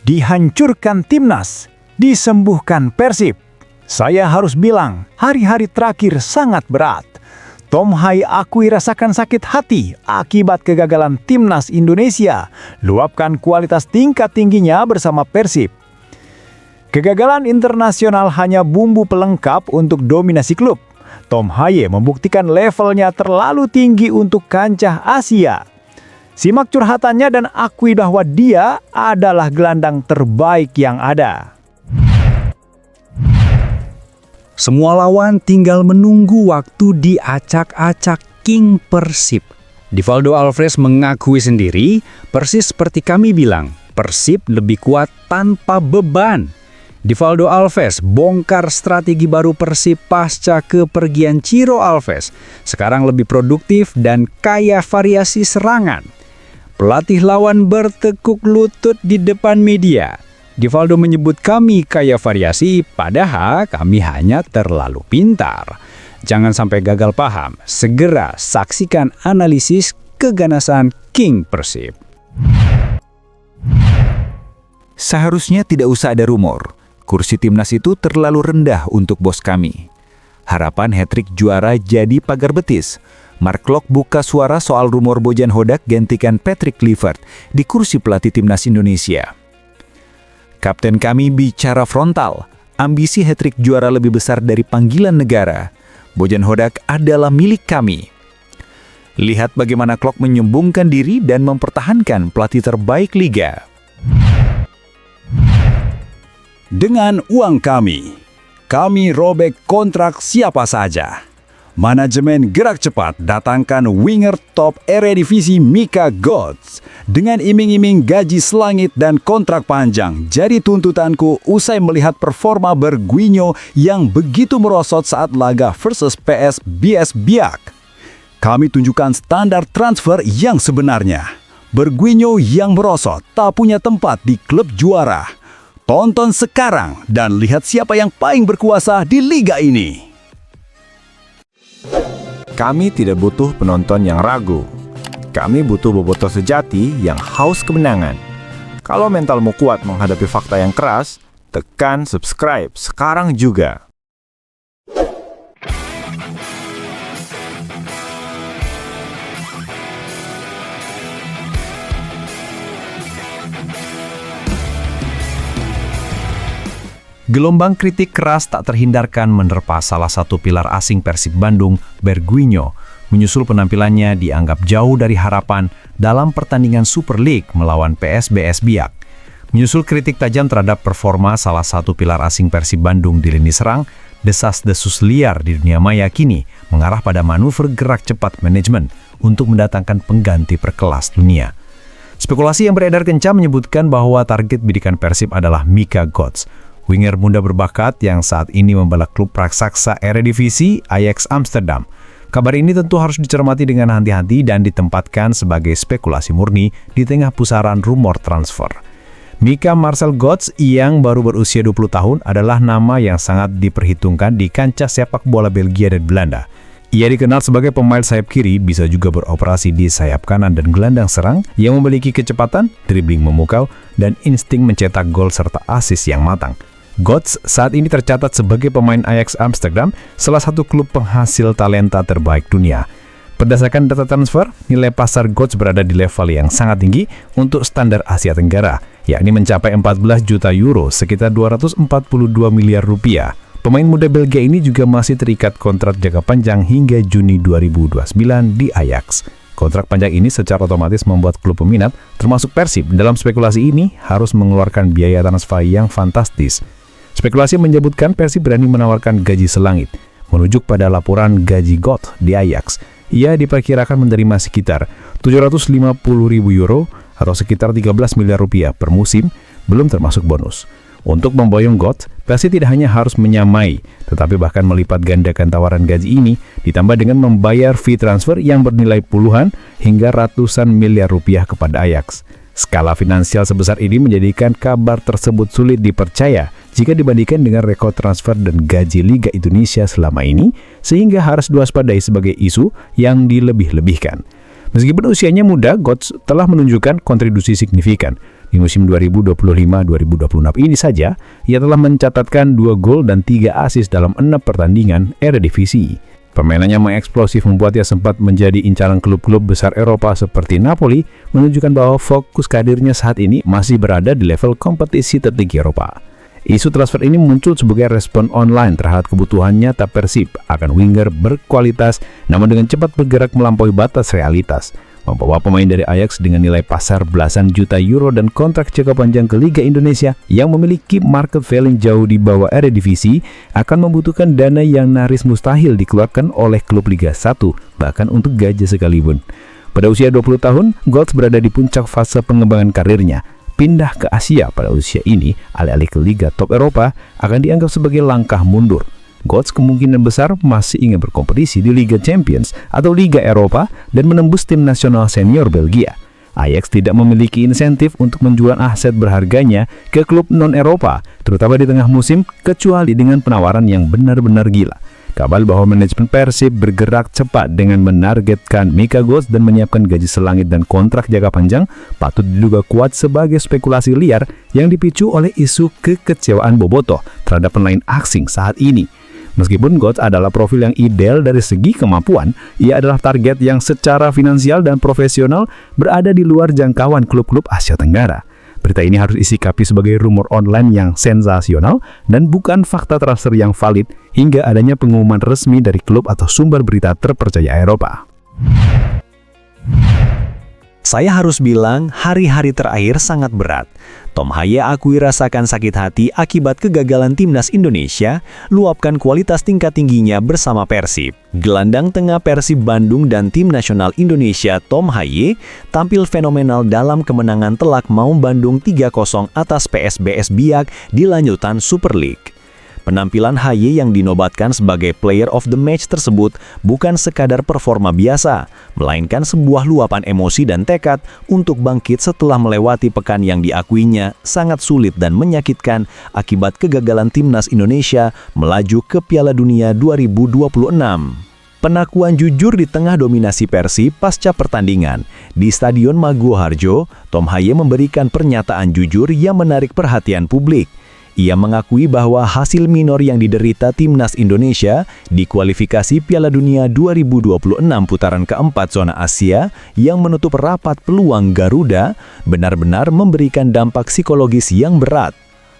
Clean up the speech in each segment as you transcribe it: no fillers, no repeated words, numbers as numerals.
Dihancurkan timnas, disembuhkan Persib. Saya harus bilang, hari-hari terakhir sangat berat. Tom Hai akui rasakan sakit hati akibat kegagalan timnas Indonesia, luapkan kualitas tingkat tingginya bersama Persib. Kegagalan internasional hanya bumbu pelengkap untuk dominasi klub. Tom Hai membuktikan levelnya terlalu tinggi untuk kancah Asia. Simak curhatannya dan akui bahwa dia adalah gelandang terbaik yang ada. Semua lawan tinggal menunggu waktu diacak-acak King Persib. Divaldo Alves mengakui sendiri, persis seperti kami bilang, Persib lebih kuat tanpa beban. Divaldo Alves bongkar strategi baru Persib pasca kepergian Ciro Alves. Sekarang lebih produktif dan kaya variasi serangan. Pelatih lawan bertekuk lutut di depan media. Divaldo menyebut kami kaya variasi, padahal kami hanya terlalu pintar. Jangan sampai gagal paham, segera saksikan analisis keganasan King Persib. Seharusnya tidak usah ada rumor. Kursi timnas itu terlalu rendah untuk bos kami. Harapan hat-trick juara jadi pagar betis. Mark Klok buka suara soal rumor Bojan Hodak gantikan Patrick Kluivert di kursi pelatih timnas Indonesia. Kapten kami bicara frontal, ambisi hat-trick juara lebih besar dari panggilan negara. Bojan Hodak adalah milik kami. Lihat bagaimana Klok menyumbungkan diri dan mempertahankan pelatih terbaik liga. Dengan uang kami robek kontrak siapa saja. Manajemen gerak cepat datangkan winger top Eredivisie Mika Götze dengan iming-iming gaji selangit dan kontrak panjang. Jadi tuntutanku usai melihat performa Bergwinho yang begitu merosot saat laga versus PSBS Biak. Kami tunjukkan standar transfer yang sebenarnya. Bergwinho yang merosot tak punya tempat di klub juara. Tonton sekarang dan lihat siapa yang paling berkuasa di liga ini. Kami tidak butuh penonton yang ragu. Kami butuh bobotoh sejati yang haus kemenangan. Kalau mentalmu kuat menghadapi fakta yang keras, tekan subscribe sekarang juga. Gelombang kritik keras tak terhindarkan menerpa salah satu pilar asing Persib Bandung, Bergwinho, menyusul penampilannya dianggap jauh dari harapan dalam pertandingan Super League melawan PSBS Biak. Menyusul kritik tajam terhadap performa salah satu pilar asing Persib Bandung di lini serang, desas-desus liar di dunia maya kini mengarah pada manuver gerak cepat manajemen untuk mendatangkan pengganti berkelas dunia. Spekulasi yang beredar kencang menyebutkan bahwa target bidikan Persib adalah Mika Götze, winger muda berbakat yang saat ini membela klub raksasa Eredivisie Ajax Amsterdam. Kabar ini tentu harus dicermati dengan hati-hati dan ditempatkan sebagai spekulasi murni di tengah pusaran rumor transfer. Mika Marcel Götze yang baru berusia 20 tahun adalah nama yang sangat diperhitungkan di kancah sepak bola Belgia dan Belanda. Ia dikenal sebagai pemain sayap kiri, bisa juga beroperasi di sayap kanan dan gelandang serang yang memiliki kecepatan, dribbling memukau, dan insting mencetak gol serta assist yang matang. Götze saat ini tercatat sebagai pemain Ajax Amsterdam, salah satu klub penghasil talenta terbaik dunia. Berdasarkan data transfer, nilai pasar Götze berada di level yang sangat tinggi untuk standar Asia Tenggara, yakni mencapai 14 juta euro, sekitar 242 miliar rupiah. Pemain muda Belgia ini juga masih terikat kontrak jangka panjang hingga Juni 2029 di Ajax. Kontrak panjang ini secara otomatis membuat klub peminat, termasuk Persib, dalam spekulasi ini harus mengeluarkan biaya transfer yang fantastis. Spekulasi menyebutkan Persib berani menawarkan gaji selangit. Merujuk pada laporan gaji Götze di Ajax, ia diperkirakan menerima sekitar 750.000 euro atau sekitar 13 miliar rupiah per musim, belum termasuk bonus. Untuk memboyong Götze, Persib tidak hanya harus menyamai, tetapi bahkan melipat gandakan tawaran gaji ini, ditambah dengan membayar fee transfer yang bernilai puluhan hingga ratusan miliar rupiah kepada Ajax. Skala finansial sebesar ini menjadikan kabar tersebut sulit dipercaya jika dibandingkan dengan rekor transfer dan gaji Liga Indonesia selama ini, sehingga harus diwaspadai sebagai isu yang dilebih-lebihkan. Meskipun usianya muda, Götze telah menunjukkan kontribusi signifikan. Di musim 2025-2026 ini saja, ia telah mencatatkan 2 gol dan 3 assist dalam 6 pertandingan Eredivisie. Permainannya mengeksplosif membuatnya sempat menjadi incaran klub-klub besar Eropa seperti Napoli, menunjukkan bahwa fokus karirnya saat ini masih berada di level kompetisi tertinggi Eropa. Isu transfer ini muncul sebagai respon online terhadap kebutuhan nyata Persib akan winger berkualitas namun dengan cepat bergerak melampaui batas realitas. Membawa pemain dari Ajax dengan nilai pasar belasan juta euro dan kontrak jangka panjang ke Liga Indonesia yang memiliki market value jauh di bawah Eredivisie akan membutuhkan dana yang nyaris mustahil dikeluarkan oleh klub Liga 1, bahkan untuk gaji sekalipun. Pada usia 20 tahun, Götze berada di puncak fase pengembangan karirnya. Pindah ke Asia pada usia ini, alih-alih ke Liga top Eropa, akan dianggap sebagai langkah mundur. Götze kemungkinan besar masih ingin berkompetisi di Liga Champions atau Liga Eropa dan menembus tim nasional senior Belgia. Ajax tidak memiliki insentif untuk menjual aset berharganya ke klub non-Eropa, terutama di tengah musim, kecuali dengan penawaran yang benar-benar gila. Kabar bahwa manajemen Persib bergerak cepat dengan menargetkan Mika Götze dan menyiapkan gaji selangit dan kontrak jangka panjang patut diduga kuat sebagai spekulasi liar yang dipicu oleh isu kekecewaan Bobotoh terhadap pemain asing saat ini. Meskipun Götze adalah profil yang ideal dari segi kemampuan, ia adalah target yang secara finansial dan profesional berada di luar jangkauan klub-klub Asia Tenggara. Berita ini harus disikapi sebagai rumor online yang sensasional dan bukan fakta transfer yang valid hingga adanya pengumuman resmi dari klub atau sumber berita terpercaya Eropa. Saya harus bilang, hari-hari terakhir sangat berat. Tom Haye akui rasakan sakit hati akibat kegagalan timnas Indonesia, luapkan kualitas tingkat tingginya bersama Persib. Gelandang tengah Persib Bandung dan tim nasional Indonesia Tom Haye tampil fenomenal dalam kemenangan telak Maung Bandung 3-0 atas PSBS Biak di lanjutan Super League. Penampilan Haye yang dinobatkan sebagai Player of the Match tersebut bukan sekadar performa biasa, melainkan sebuah luapan emosi dan tekad untuk bangkit setelah melewati pekan yang diakuinya sangat sulit dan menyakitkan akibat kegagalan timnas Indonesia melaju ke Piala Dunia 2026. Penakuan jujur di tengah dominasi Persib pasca pertandingan. Di Stadion Maguwo Harjo, Tom Haye memberikan pernyataan jujur yang menarik perhatian publik. Ia mengakui bahwa hasil minor yang diderita timnas Indonesia di kualifikasi Piala Dunia 2026 putaran keempat zona Asia yang menutup rapat peluang Garuda benar-benar memberikan dampak psikologis yang berat.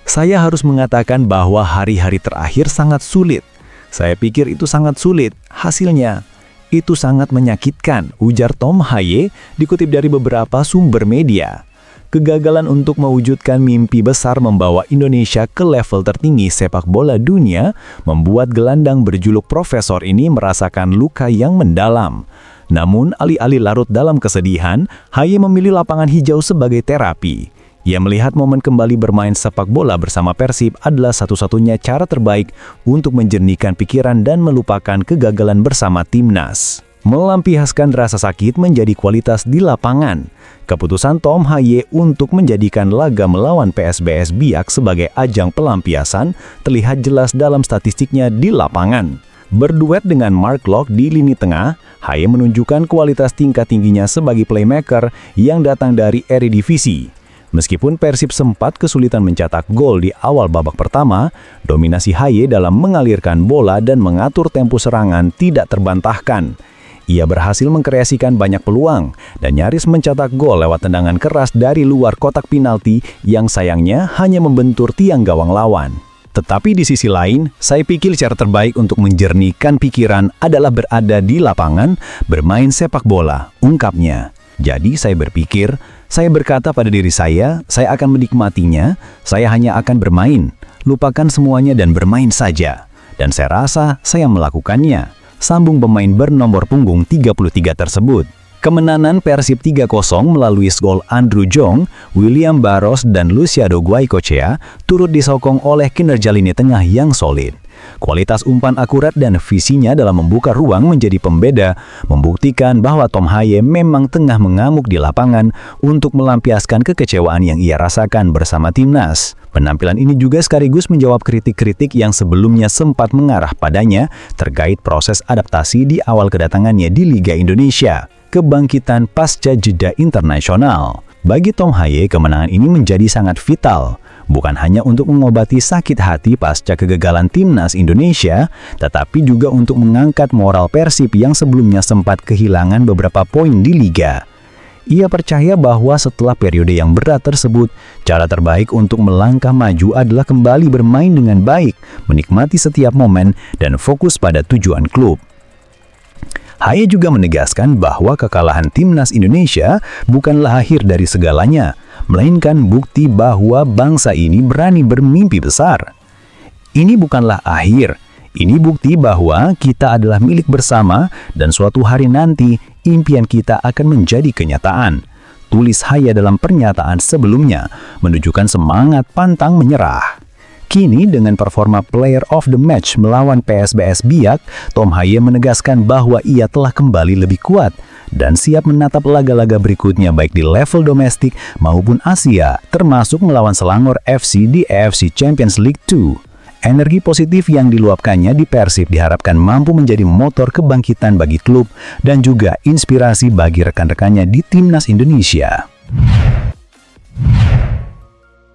Saya harus mengatakan bahwa hari-hari terakhir sangat sulit. Saya pikir itu sangat sulit, hasilnya itu sangat menyakitkan, ujar Tom Haye dikutip dari beberapa sumber media. Kegagalan untuk mewujudkan mimpi besar membawa Indonesia ke level tertinggi sepak bola dunia membuat gelandang berjuluk Profesor ini merasakan luka yang mendalam. Namun, alih-alih larut dalam kesedihan, Haye memilih lapangan hijau sebagai terapi. Ia melihat momen kembali bermain sepak bola bersama Persib adalah satu-satunya cara terbaik untuk menjernihkan pikiran dan melupakan kegagalan bersama timnas. Melampiaskan rasa sakit menjadi kualitas di lapangan. Keputusan Tom Haye untuk menjadikan laga melawan PSBS Biak sebagai ajang pelampiasan terlihat jelas dalam statistiknya di lapangan. Berduet dengan Mark Locke di lini tengah, Haye menunjukkan kualitas tingkat tingginya sebagai playmaker yang datang dari Eredivisie. Meskipun Persib sempat kesulitan mencetak gol di awal babak pertama, dominasi Haye dalam mengalirkan bola dan mengatur tempo serangan tidak terbantahkan. Ia berhasil mengkreasikan banyak peluang dan nyaris mencetak gol lewat tendangan keras dari luar kotak penalti yang sayangnya hanya membentur tiang gawang lawan. Tetapi di sisi lain, saya pikir cara terbaik untuk menjernihkan pikiran adalah berada di lapangan, bermain sepak bola, ungkapnya. Jadi saya berpikir, saya berkata pada diri saya akan menikmatinya, saya hanya akan bermain, lupakan semuanya dan bermain saja. Dan saya rasa saya melakukannya. Sambung pemain bernomor punggung 33 tersebut. Kemenangan Persib 3-0 melalui gol Andrew Jong, William Barros, dan Luciano Goicoechea turut disokong oleh kinerja lini tengah yang solid. Kualitas umpan akurat dan visinya dalam membuka ruang menjadi pembeda, membuktikan bahwa Tom Haye memang tengah mengamuk di lapangan untuk melampiaskan kekecewaan yang ia rasakan bersama timnas. Penampilan ini juga sekaligus menjawab kritik-kritik yang sebelumnya sempat mengarah padanya terkait proses adaptasi di awal kedatangannya di Liga Indonesia. Kebangkitan pasca jeda internasional. Bagi Tom Haye, kemenangan ini menjadi sangat vital. Bukan hanya untuk mengobati sakit hati pasca kegagalan timnas Indonesia, tetapi juga untuk mengangkat moral Persib yang sebelumnya sempat kehilangan beberapa poin di Liga. Ia percaya bahwa setelah periode yang berat tersebut, cara terbaik untuk melangkah maju adalah kembali bermain dengan baik, menikmati setiap momen, dan fokus pada tujuan klub. Haye juga menegaskan bahwa kekalahan timnas Indonesia bukanlah akhir dari segalanya, melainkan bukti bahwa bangsa ini berani bermimpi besar. Ini bukanlah akhir. Ini bukti bahwa kita adalah milik bersama dan suatu hari nanti impian kita akan menjadi kenyataan. Tulis Haye dalam pernyataan sebelumnya, menunjukkan semangat pantang menyerah. Kini dengan performa Player of the Match melawan PSBS Biak, Tom Haye menegaskan bahwa ia telah kembali lebih kuat dan siap menatap laga-laga berikutnya baik di level domestik maupun Asia, termasuk melawan Selangor FC di AFC Champions League 2. Energi positif yang diluapkannya di Persib diharapkan mampu menjadi motor kebangkitan bagi klub dan juga inspirasi bagi rekan-rekannya di timnas Indonesia.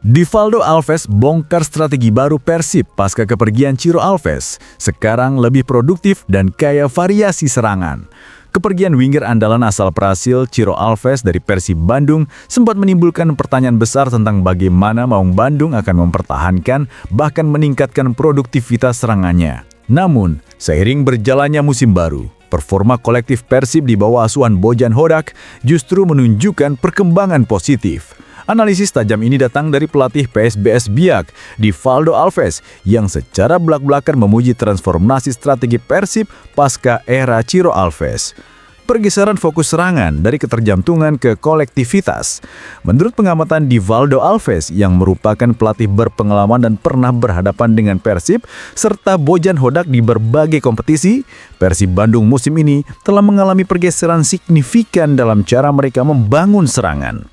Divaldo Alves bongkar strategi baru Persib pasca kepergian Ciro Alves. Sekarang lebih produktif dan kaya variasi serangan. Kepergian winger andalan asal Brasil Ciro Alves dari Persib Bandung sempat menimbulkan pertanyaan besar tentang bagaimana Maung Bandung akan mempertahankan bahkan meningkatkan produktivitas serangannya. Namun, seiring berjalannya musim baru, performa kolektif Persib di bawah asuhan Bojan Hodak justru menunjukkan perkembangan positif. Analisis tajam ini datang dari pelatih PSBS Biak, Divaldo Alves, yang secara belak-belakan memuji transformasi strategi Persib pasca era Ciro Alves. Pergeseran fokus serangan dari keterjantungan ke kolektivitas. Menurut pengamatan Divaldo Alves yang merupakan pelatih berpengalaman dan pernah berhadapan dengan Persib serta Bojan Hodak di berbagai kompetisi, Persib Bandung musim ini telah mengalami pergeseran signifikan dalam cara mereka membangun serangan.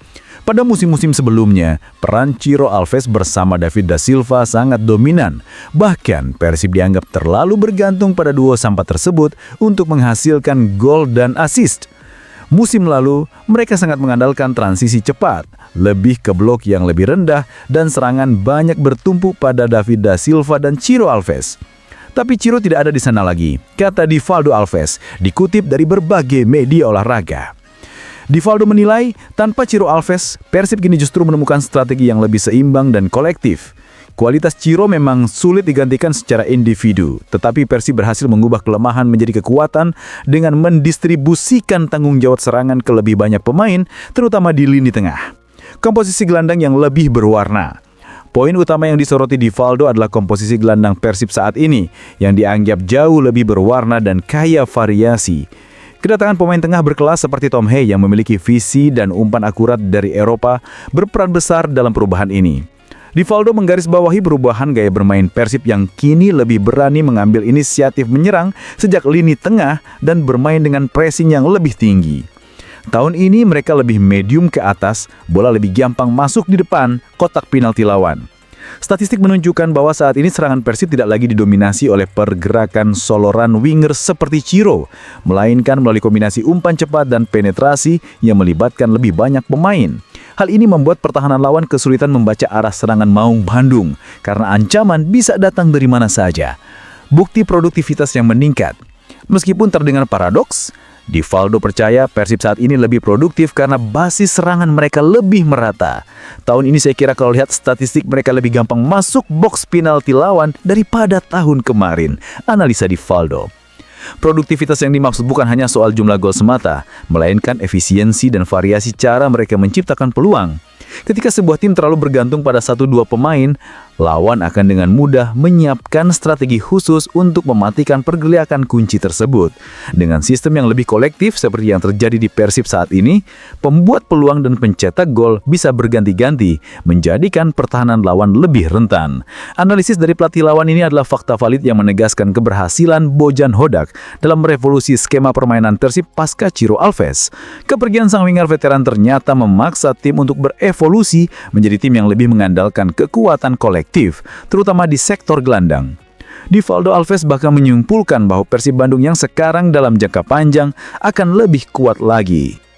Pada musim-musim sebelumnya, peran Ciro Alves bersama David da Silva sangat dominan. Bahkan, Persib dianggap terlalu bergantung pada duo sampah tersebut untuk menghasilkan gol dan assist. Musim lalu, mereka sangat mengandalkan transisi cepat, lebih ke blok yang lebih rendah, dan serangan banyak bertumpu pada David da Silva dan Ciro Alves. Tapi Ciro tidak ada di sana lagi, kata Divaldo Alves, dikutip dari berbagai media olahraga. Divaldo menilai, tanpa Ciro Alves, Persib kini justru menemukan strategi yang lebih seimbang dan kolektif. Kualitas Ciro memang sulit digantikan secara individu, tetapi Persib berhasil mengubah kelemahan menjadi kekuatan dengan mendistribusikan tanggung jawab serangan ke lebih banyak pemain, terutama di lini tengah. Komposisi gelandang yang lebih berwarna. Poin utama yang disoroti Divaldo adalah komposisi gelandang Persib saat ini, yang dianggap jauh lebih berwarna dan kaya variasi. Kedatangan pemain tengah berkelas seperti Tom Haye yang memiliki visi dan umpan akurat dari Eropa berperan besar dalam perubahan ini. Divaldo menggarisbawahi perubahan gaya bermain Persib yang kini lebih berani mengambil inisiatif menyerang sejak lini tengah dan bermain dengan pressing yang lebih tinggi. Tahun ini mereka lebih medium ke atas, bola lebih gampang masuk di depan kotak penalti lawan. Statistik menunjukkan bahwa saat ini serangan Persib tidak lagi didominasi oleh pergerakan soloran winger seperti Ciro, melainkan melalui kombinasi umpan cepat dan penetrasi yang melibatkan lebih banyak pemain. Hal ini membuat pertahanan lawan kesulitan membaca arah serangan Maung Bandung, karena ancaman bisa datang dari mana saja. Bukti produktivitas yang meningkat. Meskipun terdengar paradoks, Divaldo percaya Persib saat ini lebih produktif karena basis serangan mereka lebih merata. Tahun ini saya kira kalau lihat statistik mereka lebih gampang masuk box penalti lawan daripada tahun kemarin, analisa Divaldo. Produktivitas yang dimaksud bukan hanya soal jumlah gol semata, melainkan efisiensi dan variasi cara mereka menciptakan peluang. Ketika sebuah tim terlalu bergantung pada 1-2 pemain, lawan akan dengan mudah menyiapkan strategi khusus untuk mematikan pergerakan kunci tersebut. Dengan sistem yang lebih kolektif seperti yang terjadi di Persib saat ini, pembuat peluang dan pencetak gol bisa berganti-ganti, menjadikan pertahanan lawan lebih rentan. Analisis dari pelatih lawan ini adalah fakta valid yang menegaskan keberhasilan Bojan Hodak dalam merevolusi skema permainan Persib pasca Ciro Alves. Kepergian sang winger veteran ternyata memaksa tim untuk berevolusi menjadi tim yang lebih mengandalkan kekuatan kolektif, terutama di sektor gelandang. Divaldo Alves bahkan menyimpulkan bahwa Persib Bandung yang sekarang dalam jangka panjang akan lebih kuat lagi.